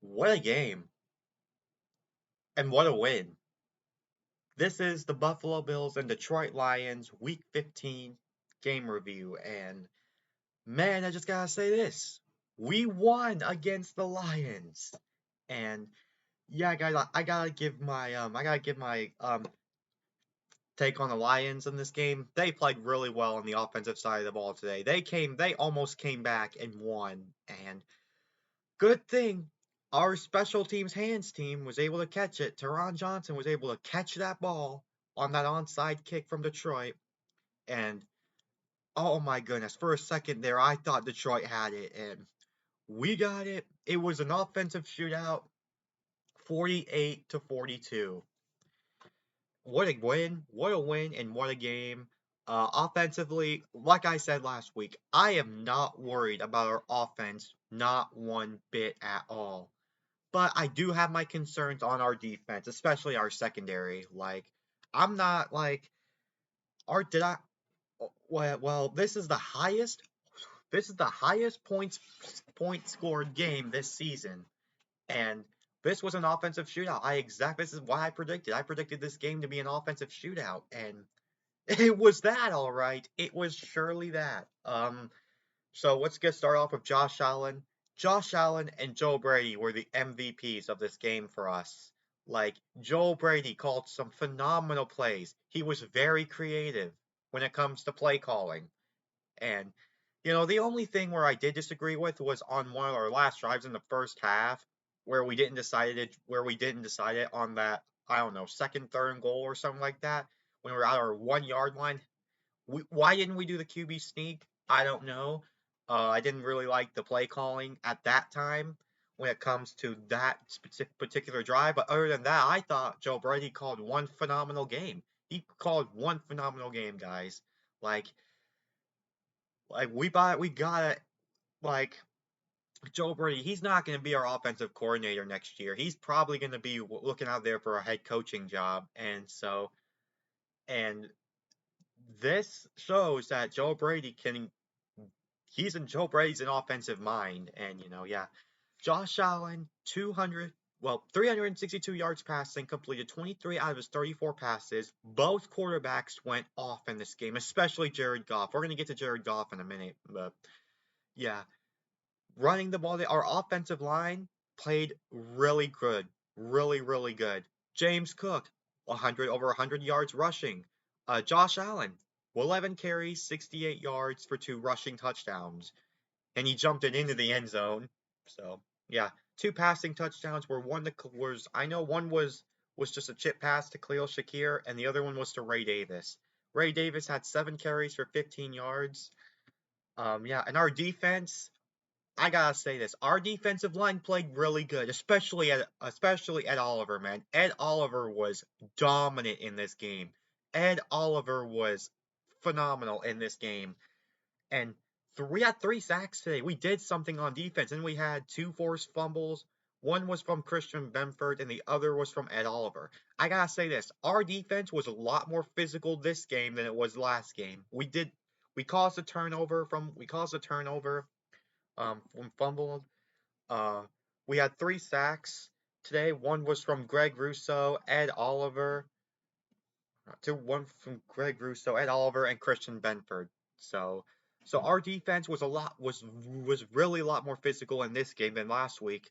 What a game. And what a win. This is the Buffalo Bills and Detroit Lions Week 15 game review. And man, I just gotta say this. We won against the Lions. And yeah, guys, I gotta give my take on the Lions in this game. They played really well on the offensive side of the ball today. They almost came back and won. And good thing our special teams hands team was able to catch it. Teron Johnson was able to catch that ball on that onside kick from Detroit. And oh my goodness, for a second there, I thought Detroit had it. And we got it. It was an offensive shootout, 48-42. What a win. What a win and what a game. Offensively, like I said last week, I am not worried about our offense, not one bit at all. But I do have my concerns on our defense, especially our secondary. I'm not like, or did I? Well, This is the highest point scored game this season, and this was an offensive shootout. This is what I predicted. I predicted this game to be an offensive shootout, and it was that, all right. It was surely that. So let's get started off with Josh Allen. Josh Allen and Joe Brady were the MVPs of this game for us. Joe Brady called some phenomenal plays. He was very creative when it comes to play calling. And, the only thing where I did disagree with was on one of our last drives in the first half where we didn't decide it on that, I don't know, second, third and goal or something like that, when we were at our 1 yard line. Why didn't we do the QB sneak? I don't know. I didn't really like the play calling at that time when it comes to that particular drive. But other than that, I thought Joe Brady called one phenomenal game. He called one phenomenal game, guys. Like, we got it. Like, Joe Brady, he's not going to be our offensive coordinator next year. He's probably going to be looking out there for a head coaching job. And this shows that Joe Brady's an offensive mind. And, yeah. Josh Allen, 362 yards passing, completed 23 out of his 34 passes. Both quarterbacks went off in this game, especially Jared Goff. We're going to get to Jared Goff in a minute, but yeah. Running the ball, our offensive line played really good. Really, really good. James Cook, over 100 yards rushing. Josh Allen, 11 carries, 68 yards for 2 rushing touchdowns. And he jumped it into the end zone. So, yeah. 2 passing touchdowns were one was just a chip pass to Khalil Shakir, and the other one was to Ray Davis. Ray Davis had 7 carries for 15 yards. Yeah, and our defense, I gotta say this. Our defensive line played really good, especially Ed Oliver, man. Ed Oliver was dominant in this game. Ed Oliver was phenomenal in this game. And we had 3 sacks today. We did something on defense, and we had 2 forced fumbles. One was from Christian Benford, and the other was from Ed Oliver. I gotta say this. Our defense was a lot more physical this game than it was last game. We caused a turnover from fumble. Uh, we had 3 sacks today. One was from Greg Russo, Ed Oliver. One from Greg Russo, Ed Oliver, and Christian Benford. So our defense was really a lot more physical in this game than last week.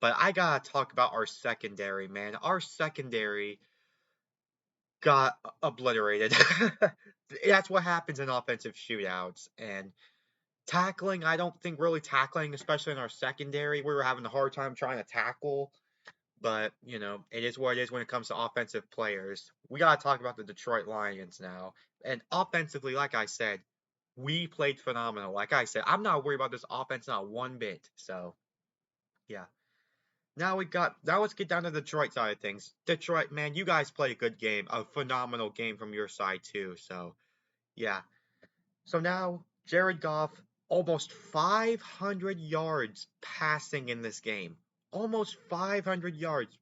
But I gotta talk about our secondary, man. Our secondary got obliterated. That's what happens in offensive shootouts. And tackling, I don't think really tackling, especially in our secondary, we were having a hard time trying to tackle. But, it is what it is when it comes to offensive players. We got to talk about the Detroit Lions now. And offensively, like I said, we played phenomenal. Like I said, I'm not worried about this offense, not one bit. So, yeah. Now let's get down to the Detroit side of things. Detroit, man, you guys played a good game, a phenomenal game from your side too. So, yeah. So now, Jared Goff, almost 500 yards passing in this game. Almost 500 yards.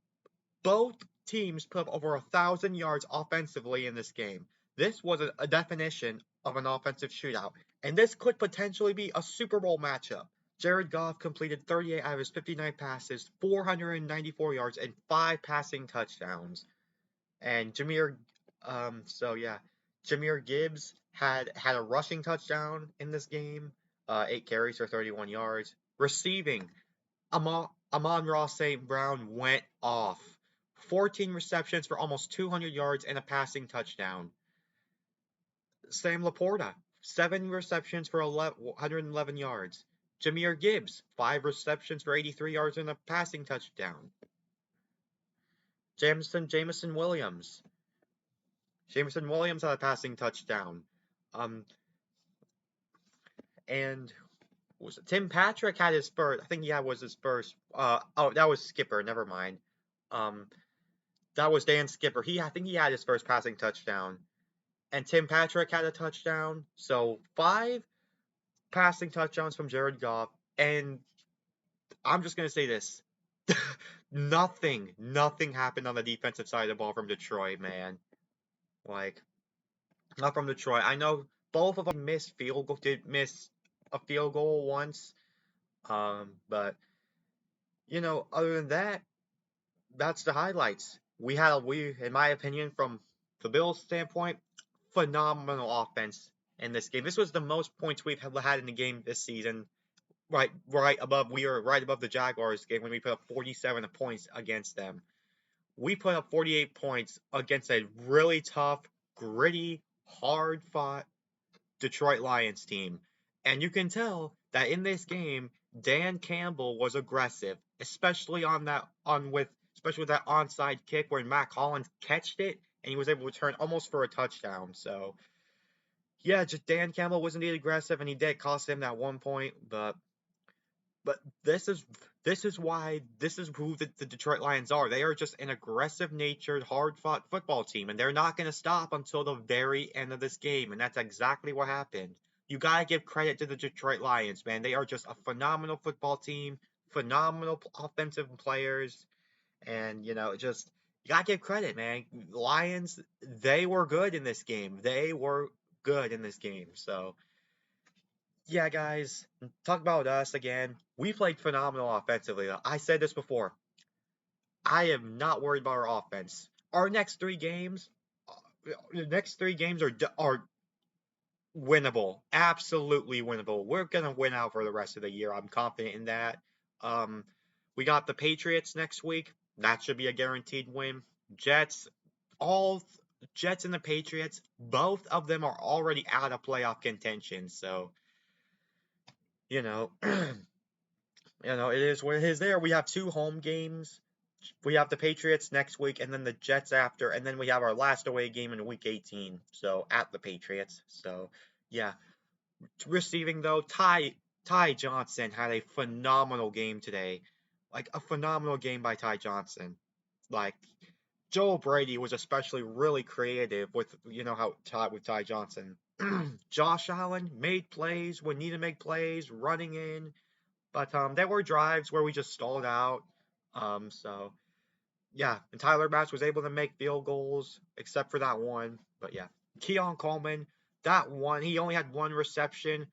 Both teams put up over 1,000 yards offensively in this game. This was a definition of an offensive shootout, and this could potentially be a Super Bowl matchup. Jared Goff completed 38 out of his 59 passes, 494 yards, and 5 passing touchdowns. And Jahmyr Gibbs had a rushing touchdown in this game, 8 carries for 31 yards. Receiving, Amon-Ra St. Brown went off. 14 receptions for almost 200 yards and a passing touchdown. Sam Laporta, 7 receptions for 111 yards. Jahmyr Gibbs, 5 receptions for 83 yards and a passing touchdown. Jameson Williams. Jameson Williams had a passing touchdown. And Tim Patrick had his first. I think was his first. That was Skipper. Never mind. That was Dan Skipper. I think he had his first passing touchdown. And Tim Patrick had a touchdown. So 5 passing touchdowns from Jared Goff. And I'm just gonna say this. Nothing happened on the defensive side of the ball from Detroit, man. Like, not from Detroit. I know both of them did miss a field goal once. But other than that, that's the highlights. We, in my opinion, from the Bills' standpoint, phenomenal offense in this game. This was the most points we've had in the game this season. We were right above the Jaguars game when we put up 47 points against them. We put up 48 points against a really tough, gritty, hard-fought Detroit Lions team. And you can tell that in this game, Dan Campbell was aggressive, especially with that onside kick where Matt Collins catched it and he was able to return almost for a touchdown. So, yeah, just Dan Campbell was indeed aggressive, and he did cost him that 1 point. But this is who the Detroit Lions are. They are just an aggressive-natured, hard-fought football team, and they're not going to stop until the very end of this game, and that's exactly what happened. You got to give credit to the Detroit Lions, man. They are just a phenomenal football team, phenomenal offensive players, and, you got to give credit, man. Lions, they were good in this game. So, yeah, guys, talk about us again. We played phenomenal offensively. I said this before. I am not worried about our offense. Our next 3 games, are winnable, absolutely winnable. We're gonna win out for the rest of the year. I'm confident in that. We got the Patriots next week. That should be a guaranteed win. Jets and the Patriots, both of them are already out of playoff contention. So, it is what it is there. We have 2 home games. We have the Patriots next week and then the Jets after, and then we have our last away game in week 18, so at the Patriots. So, yeah. Receiving, though, Ty Johnson had a phenomenal game today. Like, a phenomenal game by Ty Johnson. Like, Joel Brady was especially really creative with, with Ty Johnson. Josh Allen made plays when needed to make plays, running in. But there were drives where we just stalled out. So, yeah. And Tyler Matz was able to make field goals, except for that one. But, yeah. Keon Coleman, that one, he only had 1 reception,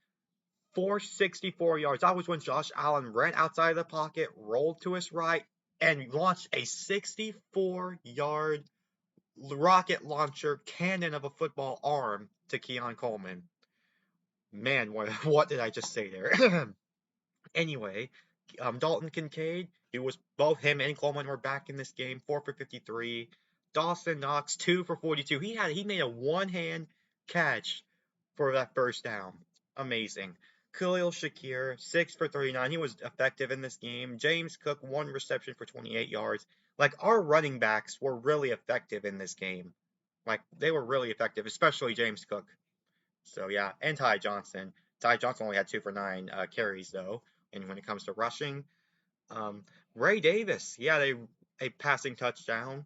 464 yards. That was when Josh Allen ran outside of the pocket, rolled to his right, and launched a 64-yard rocket launcher cannon of a football arm to Keon Coleman. Man, what did I just say there? Anyway, Dalton Kincaid, both him and Coleman were back in this game, 4 for 53. Dawson Knox, 2 for 42. He made a one-hand catch for that first down. Amazing. Khalil Shakir, 6 for 39. He was effective in this game. James Cook, 1 reception for 28 yards. Like, our running backs were really effective in this game. Like, they were really effective, especially James Cook. So, yeah, and Ty Johnson. Ty Johnson only had 2 for 9 carries, though. And when it comes to rushing, Ray Davis, he had a passing touchdown.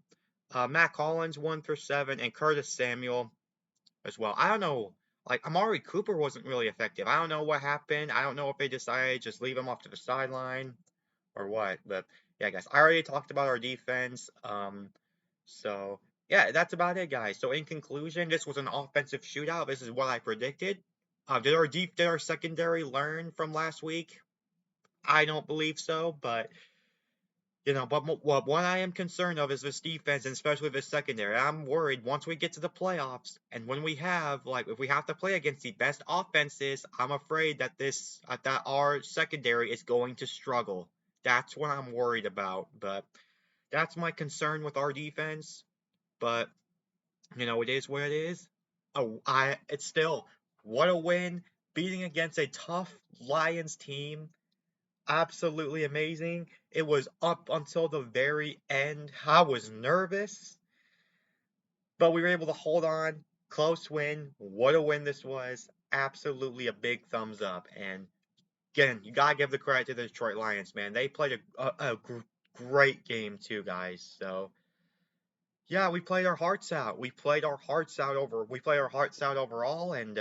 Matt Collins, 1 for 7, and Curtis Samuel as well. I don't know. Like, Amari Cooper wasn't really effective. I don't know what happened. I don't know if they decided to just leave him off to the sideline or what. But, yeah, guys, I already talked about our defense. So, yeah, that's about it, guys. So, in conclusion, this was an offensive shootout. This is what I predicted. Did our secondary learn from last week? I don't believe so, but what I am concerned of is this defense and especially this secondary. I'm worried once we get to the playoffs and when we have like if we have to play against the best offenses, I'm afraid that that our secondary is going to struggle. That's what I'm worried about, but that's my concern with our defense. But it is what it is. Oh, it's still what a win beating against a tough Lions team. Absolutely amazing. It was up until the very end. I was nervous, but we were able to hold on. Close win. What a win this was. Absolutely a big thumbs up. And again, you gotta give the credit to the Detroit Lions, man. They played a great game too, guys. So yeah, we played our hearts out. We played our hearts out overall, and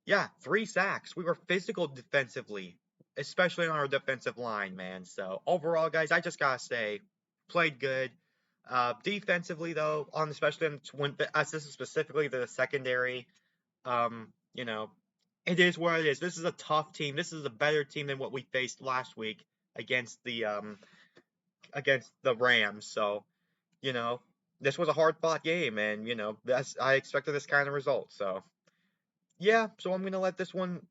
yeah, 3 sacks. We were physical defensively, especially on our defensive line, man. So overall, guys, I just gotta say, played good. Defensively, though, on especially when this is specifically the secondary, you know, it is what it is. This is a tough team. This is a better team than what we faced last week against the Rams. So you know, this was a hard fought game, and that's I expected this kind of result. So yeah, so I'm gonna let this one.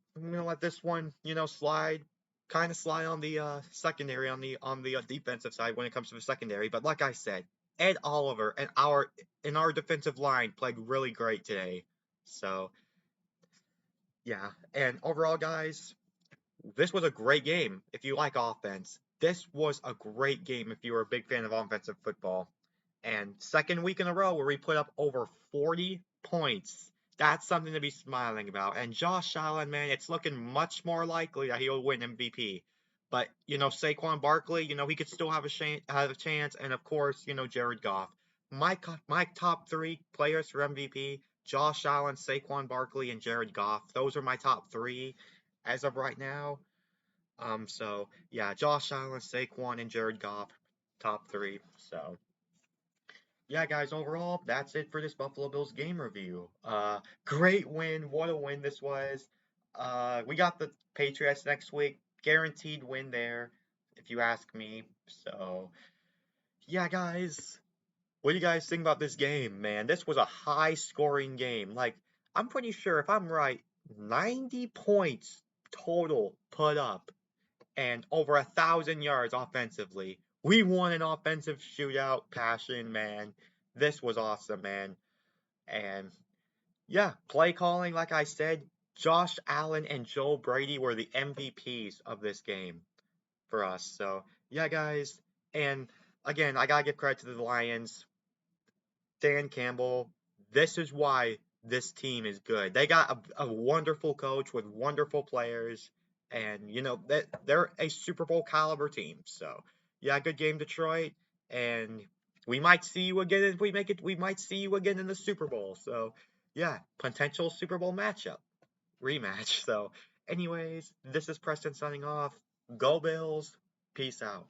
Slide, kind of slide on the secondary on the defensive side when it comes to the secondary. But like I said, Ed Oliver and our defensive line played really great today. So yeah, and overall, guys, this was a great game if you like offense. This was a great game if you were a big fan of offensive football. And second week in a row where we put up over 40 points. That's something to be smiling about. And Josh Allen, man, it's looking much more likely that he'll win MVP. But, Saquon Barkley, he could still have a chance. And of course, Jared Goff. My top 3 players for MVP: Josh Allen, Saquon Barkley, and Jared Goff. Those are my top 3 as of right now. So yeah, Josh Allen, Saquon, and Jared Goff, top 3. So yeah, guys, overall, that's it for this Buffalo Bills game review. Great win. What a win this was. We got the Patriots next week. Guaranteed win there, if you ask me. So, yeah, guys, what do you guys think about this game, man? This was a high scoring game. Like, I'm pretty sure, if I'm right, 90 points total put up and over 1,000 yards offensively. We won an offensive shootout passion, man. This was awesome, man. And yeah, play calling, like I said, Josh Allen and Joel Brady were the MVPs of this game for us. So yeah, guys. And again, I gotta give credit to the Lions. Dan Campbell, this is why this team is good. They got a wonderful coach with wonderful players, and they're a Super Bowl caliber team. So yeah, good game, Detroit, and we might see you again if we make it. We might see you again in the Super Bowl. So yeah, potential Super Bowl matchup rematch. So anyways, this is Preston signing off. Go Bills. Peace out.